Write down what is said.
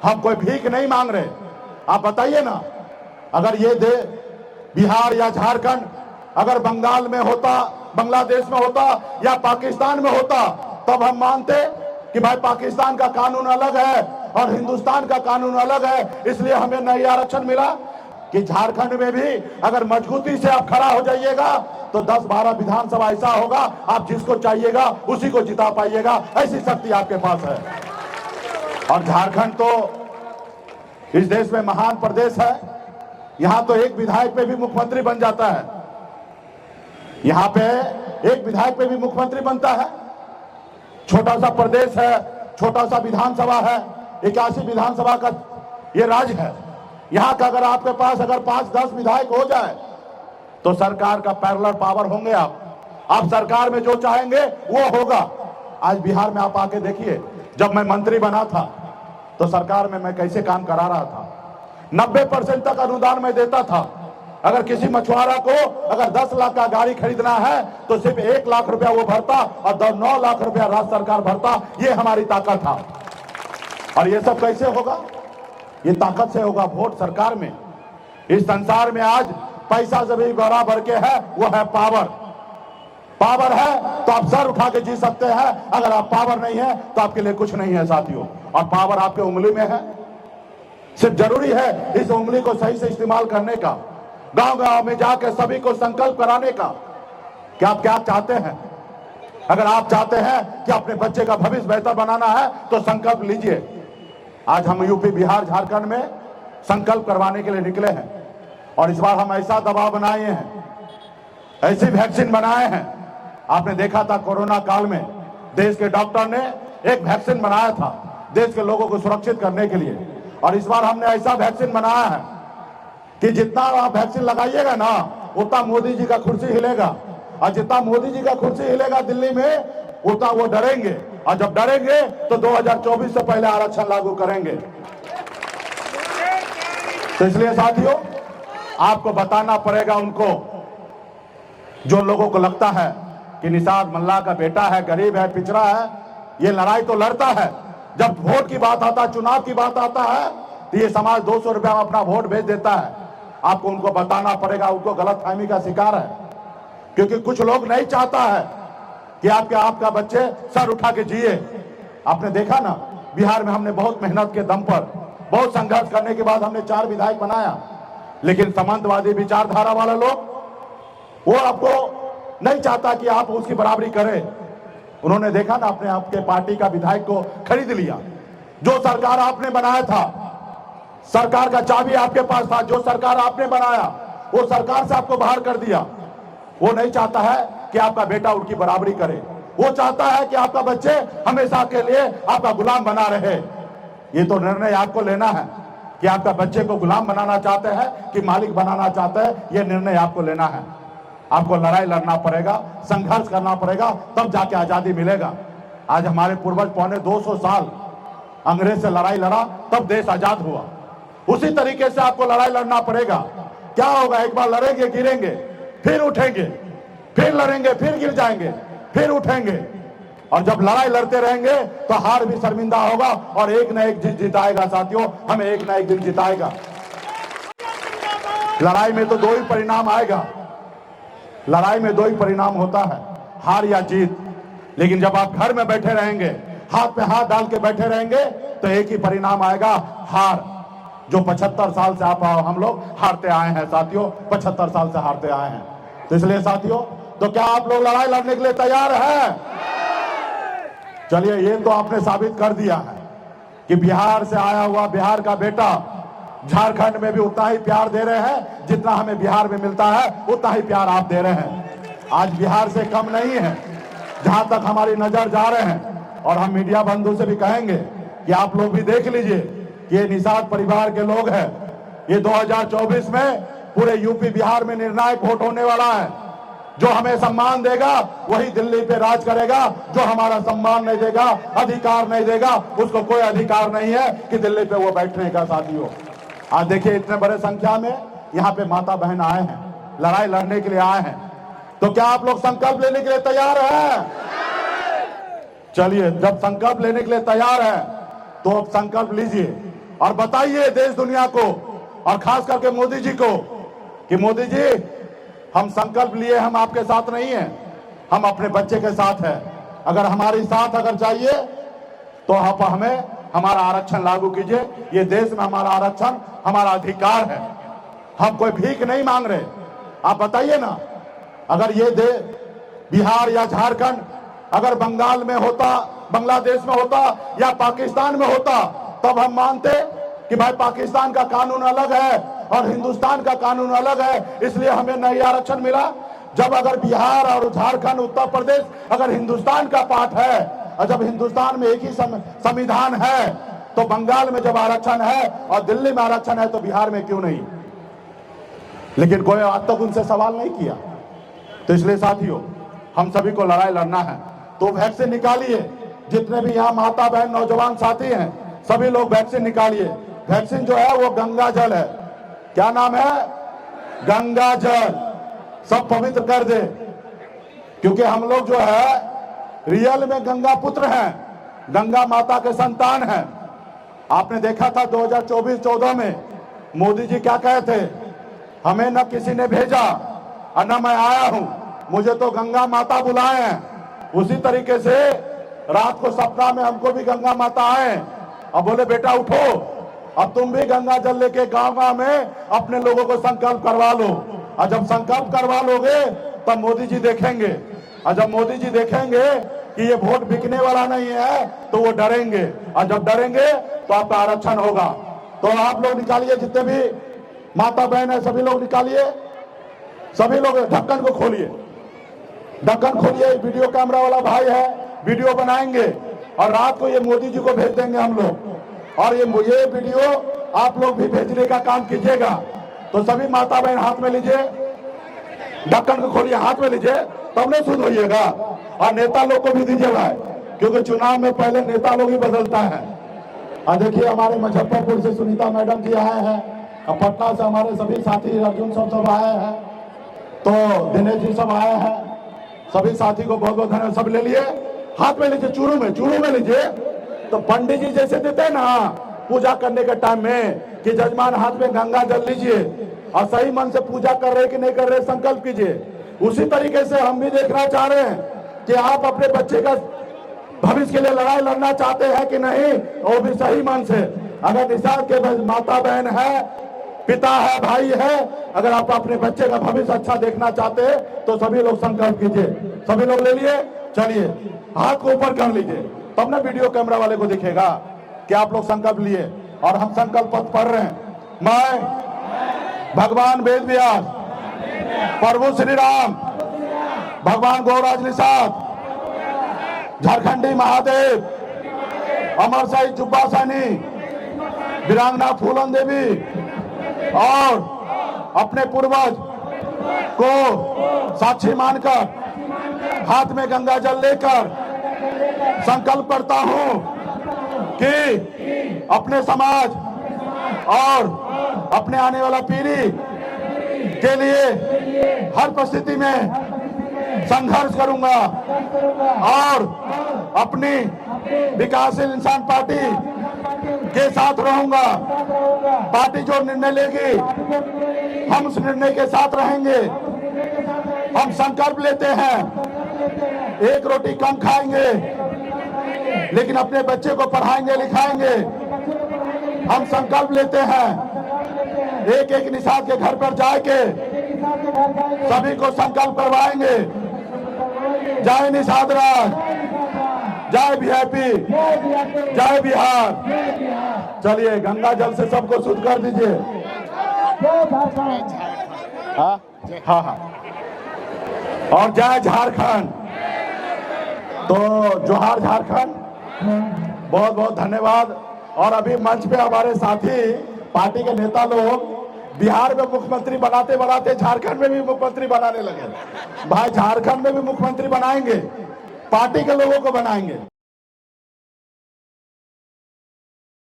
हम कोई भीख नहीं मांग रहे। आप बताइए ना, अगर ये बिहार या झारखंड अगर बंगाल में होता, बांग्लादेश में होता या पाकिस्तान में होता, तब हम मानते कि भाई पाकिस्तान का कानून अलग है और हिंदुस्तान का कानून अलग है, इसलिए हमें नई आरक्षण मिला। कि झारखंड में भी अगर मजबूती से आप खड़ा हो जाइएगा तो 10-12 विधानसभा ऐसा होगा, आप जिसको चाहिएगा उसी को जिता पाइएगा, ऐसी शक्ति आपके पास है। और झारखंड तो इस देश में महान प्रदेश है। यहां तो एक विधायक पे भी मुख्यमंत्री बन जाता है, यहां पे एक विधायक पे भी मुख्यमंत्री बनता है। छोटा सा प्रदेश है, छोटा सा विधानसभा है, 81 विधानसभा का ये राज्य है। यहां का अगर आपके पास अगर 5-10 विधायक हो जाए तो सरकार का पैरेलल पावर होंगे आप सरकार में जो चाहेंगे वो होगा। आज बिहार में आप आके देखिए, जब मैं मंत्री बना था तो सरकार में मैं कैसे काम करा रहा था। 90% तक अनुदान मैं देता था। अगर किसी मछुआरा को अगर 10 लाख का गाड़ी खरीदना है तो सिर्फ 1 लाख रुपया वो भरता और 9 लाख रुपया राज्य सरकार भरता। ये हमारी ताकत था। और ये सब कैसे होगा? ये ताकत से होगा, वोट सरकार में। इस संसार में आज पैसा जब भी बराबर के है, वो है पावर। पावर है तो आप सर उठा के जी सकते हैं, अगर आप पावर नहीं है तो आपके लिए कुछ नहीं है साथियों। और पावर आपके उंगली में है, सिर्फ जरूरी है इस उंगली को सही से इस्तेमाल करने का, गांव गांव में जाकर सभी को संकल्प कराने का कि आप क्या चाहते हैं। अगर आप चाहते हैं कि अपने बच्चे का भविष्य बेहतर बनाना है तो संकल्प लीजिए। आज हम यूपी, बिहार, झारखंड में संकल्प करवाने के लिए निकले हैं और इस बार हम ऐसा दबाव बनाए हैं, ऐसी वैक्सीन बनाए हैं। आपने देखा था कोरोना काल में देश के डॉक्टर ने एक वैक्सीन बनाया था देश के लोगों को सुरक्षित करने के लिए। और इस बार हमने ऐसा वैक्सीन बनाया है कि जितना आप वैक्सीन लगाइएगा ना, उतना मोदी जी का कुर्सी हिलेगा। और जितना मोदी जी का कुर्सी हिलेगा दिल्ली में, उतना वो डरेंगे। और जब डरेंगे तो 2024 से पहले आरक्षण लागू करेंगे। तो इसलिए साथियों, आपको बताना पड़ेगा उनको, जो लोगों को लगता है कि निषाद मल्ला का बेटा है, गरीब है, पिछड़ा है, ये लड़ाई तो लड़ता है। जब वोट की बात आता है, चुनाव की बात आता है, तो ये समाज 200 रुपया में अपना वोट भेज देता है। आपको उनको बताना पड़ेगा, उनको गलतफहमी का शिकार है। क्योंकि कुछ लोग नहीं चाहता है कि आपका बच्चे सर उठा के जिए। आपने देखा ना, बिहार में हमने बहुत मेहनत के दम पर, बहुत संघर्ष करने के बाद हमने 4 विधायक बनाया। लेकिन सामंतवादी विचारधारा वाले लोग, वो आपको नहीं चाहता कि आप उसकी बराबरी करें। उन्होंने देखा ना, अपने आपके पार्टी का विधायक को खरीद लिया। जो सरकार आपने बनाया था, सरकार का चाबी आपके पास था, जो सरकार आपने बनाया वो सरकार से आपको बाहर कर दिया। वो नहीं चाहता है कि आपका बेटा उनकी बराबरी करे। वो चाहता है कि आपका बच्चे हमेशा के लिए आपका गुलाम बना रहे। ये तो निर्णय आपको लेना है कि आपका बच्चे को गुलाम बनाना चाहते हैं कि मालिक बनाना चाहते हैं। ये निर्णय आपको लेना है। आपको लड़ाई लड़ना पड़ेगा, संघर्ष करना पड़ेगा, तब जाके आजादी मिलेगा। आज हमारे पूर्वज 250 साल अंग्रेज से लड़ाई लड़ा, तब देश आजाद हुआ। उसी तरीके से आपको लड़ाई लड़ना पड़ेगा। क्या होगा, एक बार लड़ेंगे, गिरेंगे, फिर उठेंगे, फिर लड़ेंगे, फिर गिर जाएंगे, फिर उठेंगे। और जब लड़ाई लड़ते रहेंगे तो हार भी शर्मिंदा होगा और एक न एक दिन जिताएगा साथियों, हमें एक न एक दिन जिताएगा। लड़ाई में तो 2 ही परिणाम आएगा, लड़ाई में 2 ही परिणाम होता है, हार या जीत। लेकिन जब आप घर में बैठे रहेंगे, हाथ पे हाथ डाल के बैठे रहेंगे, तो एक ही परिणाम आएगा, हार। जो 75 साल से हम लोग हारते आए हैं साथियों, 75 साल से हारते आए हैं। तो इसलिए साथियों, तो क्या आप लोग लड़ाई लड़ने के लिए तैयार हैं? चलिए, ये तो आपने साबित कर दिया है कि बिहार से आया हुआ बिहार का बेटा झारखंड में भी उतना ही प्यार दे रहे हैं जितना हमें बिहार में मिलता है, उतना ही प्यार आप दे रहे हैं। आज बिहार से कम नहीं है, जहां तक हमारी नजर जा रहे हैं। और हम मीडिया बंधु से भी कहेंगे कि आप लोग भी देख लीजिए कि ये निषाद परिवार के लोग हैं। ये 2024 में पूरे यूपी बिहार में निर्णायक वोट होने वाला है। जो हमें सम्मान देगा वही दिल्ली पे राज करेगा। जो हमारा सम्मान नहीं देगा, अधिकार नहीं देगा, उसको कोई अधिकार नहीं है कि दिल्ली पे वो बैठने का। साथियों, आज देखिए, इतने बड़े संख्या में यहाँ पे माता बहन आए हैं, लड़ाई लड़ने के लिए आए हैं। तो क्या आप लोग संकल्प लेने के लिए तैयार हैं? चलिए, जब संकल्प लेने के लिए तैयार है तो अब संकल्प लीजिए और बताइए देश दुनिया को और खास करके मोदी जी को कि मोदी जी, हम संकल्प लिए, हम आपके साथ नहीं हैं, हम अपने बच्चे के साथ हैं। अगर हमारी साथ अगर चाहिए तो आप हमें हमारा आरक्षण लागू कीजिए। ये देश में हमारा आरक्षण हमारा अधिकार है, हम कोई भीख नहीं मांग रहे। आप बताइए ना, अगर ये बिहार या झारखंड अगर बंगाल में होता, बांग्लादेश में होता या पाकिस्तान में होता, तब हम मानते कि भाई पाकिस्तान का कानून अलग है और हिंदुस्तान का कानून अलग है, इसलिए हमें नहीं आरक्षण मिला। जब अगर बिहार और झारखंड, उत्तर प्रदेश अगर हिंदुस्तान का पार्ट है और जब हिंदुस्तान में एक ही संविधान है, तो बंगाल में जब आरक्षण है और दिल्ली में आरक्षण है तो बिहार में क्यों नहीं? लेकिन कोई आज तक उनसे सवाल नहीं किया। तो इसलिए साथियों, हम सभी को लड़ाई लड़ना है। तो वैक्सीन निकालिए, जितने भी यहाँ माता बहन नौजवान साथी हैं, सभी लोग वैक्सीन निकालिए। वैक्सीन जो है वो गंगा जल है। क्या नाम है? गंगा जल। सब पवित्र कर दे, क्योंकि हम लोग जो है रियल में गंगा पुत्र हैं, गंगा माता के संतान हैं। आपने देखा था 2024-14 में मोदी जी क्या कहे थे, हमें न किसी ने भेजा और न मैं आया हूं, मुझे तो गंगा माता बुलाए हैं। उसी तरीके से रात को सपना में हमको भी गंगा माता आए और बोले बेटा उठो, अब तुम भी गंगा जल लेके गांव-गांव में अपने लोगों को संकल्प करवा लो। और जब संकल्प करवा लोगे तब मोदी जी देखेंगे, और जब मोदी जी देखेंगे कि ये वोट बिकने वाला नहीं है तो वो डरेंगे, और जब डरेंगे तो आपका आरक्षण होगा। तो आप लोग निकालिए, जितने भी माता बहन है सभी लोग निकालिए, सभी लोग ढक्कन को खोलिए, ढक्कन खोलिए। वीडियो कैमरा वाला भाई है, वीडियो बनाएंगे और रात को ये मोदी जी को भेज देंगे हम लोग, और ये वीडियो आप लोग भी भेजने का काम कीजिएगा। तो सभी माता बहन हाथ में लीजिए, ढक्कन को खोलिए, हाथ में लीजिए, तब नहीं शुद्ध होइएगा। और नेता लोग को भी दीजिएगा, क्योंकि चुनाव में पहले नेता लोग ही बदलता है। और देखिए हमारे मुजफ्फरपुर से सुनीता मैडम जी आए हैं, और पटना से हमारे सभी साथी अर्जुन सब आए हैं, तो दिनेश जी सब आए हैं। सभी साथी को बहुत बहुत धन्यवाद। सब ले लिए, हाथ में लीजिए, चूरू में लीजिए। तो पंडित जी जैसे देते हैं ना पूजा करने के टाइम में कि जजमान हाथ में गंगा जल लीजिए और सही मन से पूजा कर रहे कि नहीं कर रहे संकल्प कीजिए, उसी तरीके से हम भी देखना चाह रहे हैं कि आप अपने बच्चे का भविष्य के लिए लड़ाई लड़ना चाहते हैं कि नहीं, वो भी सही मन से। अगर निषाद के माता बहन है, पिता है, भाई है, अगर आप अपने बच्चे का भविष्य अच्छा देखना चाहते हैं तो सभी लोग संकल्प कीजिए। सभी लोग ले लिए, चलिए हाथ को ऊपर कर लीजिए, तब ना वीडियो कैमरा वाले को दिखेगा कि आप लोग संकल्प लिए। और हम संकल्प पत्र पढ़ रहे हैं। मैं भगवान वेद व्यास, प्रभु श्री राम, भगवान गौराज निषाद, झारखंडी महादेव, अमर साई जुब्बा सैनी, वीरांगना फूलन देवी और अपने पूर्वज को साक्षी मानकर हाथ में गंगा जल लेकर संकल्प करता हूं कि अपने समाज और अपने आने वाला पीढ़ी के लिए हर परिस्थिति में संघर्ष करूंगा और अपनी विकासशील इंसान पार्टी के साथ रहूंगा। पार्टी जो निर्णय लेगी हम उस निर्णय के साथ रहेंगे। हम संकल्प लेते हैं, एक रोटी कम खाएंगे लेकिन अपने बच्चे को पढ़ाएंगे लिखाएंगे। हम संकल्प लेते हैं, एक एक निषाद के घर पर जाके सभी को संकल्प करवाएंगे। जय निषाद राज, जय वीआईपी, जय बिहार। चलिए गंगा जल से सबको शुद्ध कर दीजिए। हाँ और जय झारखंड। तो जोहार झारखंड, बहुत बहुत धन्यवाद। और अभी मंच पे हमारे साथी पार्टी के नेता लोग बिहार में मुख्यमंत्री बनाते बनाते झारखंड में भी मुख्यमंत्री बनाने लगे। भाई झारखंड में भी मुख्यमंत्री बनाएंगे, पार्टी के लोगों को बनाएंगे।